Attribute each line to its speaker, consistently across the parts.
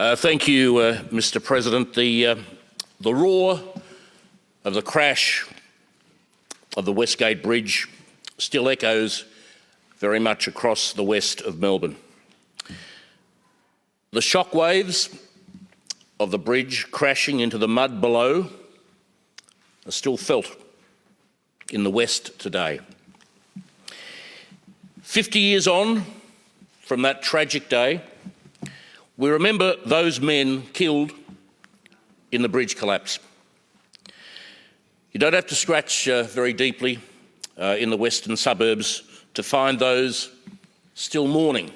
Speaker 1: Thank you, Mr. President. The roar of the crash of the Westgate Bridge still echoes very much across the west of Melbourne. The shock waves of the bridge crashing into the mud below are still felt in the west today. 50 years on from that tragic day, we remember those men killed in the bridge collapse. You don't have to scratch very deeply in the western suburbs to find those still mourning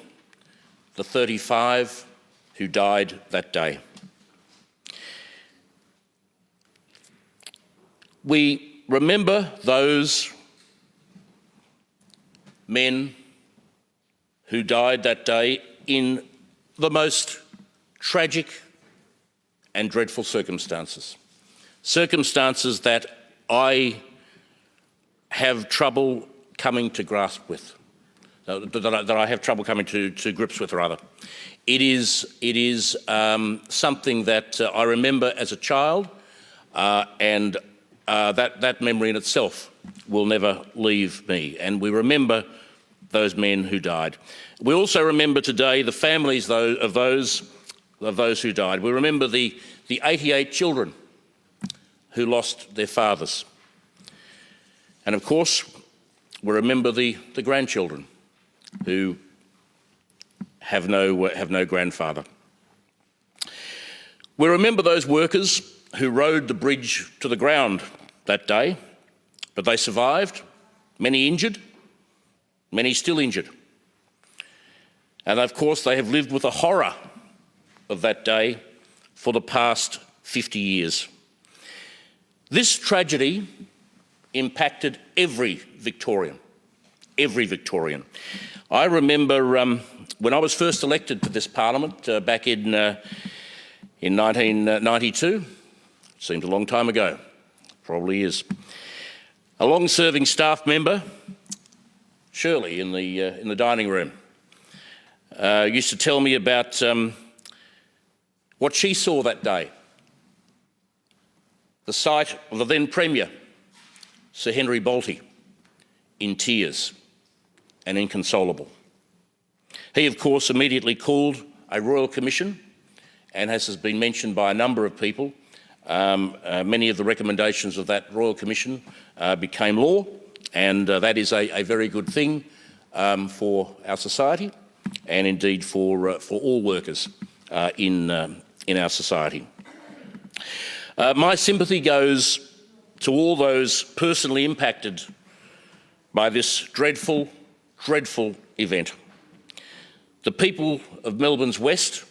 Speaker 1: the 35 who died that day. We remember those men who died that day in the most tragic and dreadful circumstances. Circumstances that I have trouble coming to grasp with, that I have trouble coming to grips with, rather. It is something that I remember as a child, and that memory in itself will never leave me. And we remember those men who died. We also remember today the families of those who died. We remember the 88 children who lost their fathers. And of course, we remember the grandchildren who have no grandfather. We remember those workers who rode the bridge to the ground that day, but they survived, many injured, many still injured. And of course, they have lived with the horror of that day for the past 50 years. This tragedy impacted every Victorian. I remember when I was first elected to this parliament back in 1992, seemed a long time ago, probably is. A long-serving staff member, Shirley, in the dining room, used to tell me about what she saw that day. The sight of the then Premier, Sir Henry Bolte, in tears and inconsolable. He, of course, immediately called a Royal Commission, and as has been mentioned by a number of people, many of the recommendations of that Royal Commission became law, and that is a very good thing for our society and indeed for all workers in our society. My sympathy goes to all those personally impacted by this dreadful event. The people of Melbourne's West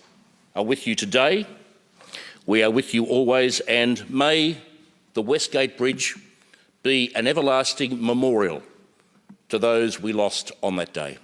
Speaker 1: are with you today. We are with you always, and may the Westgate Bridge be an everlasting memorial to those we lost on that day.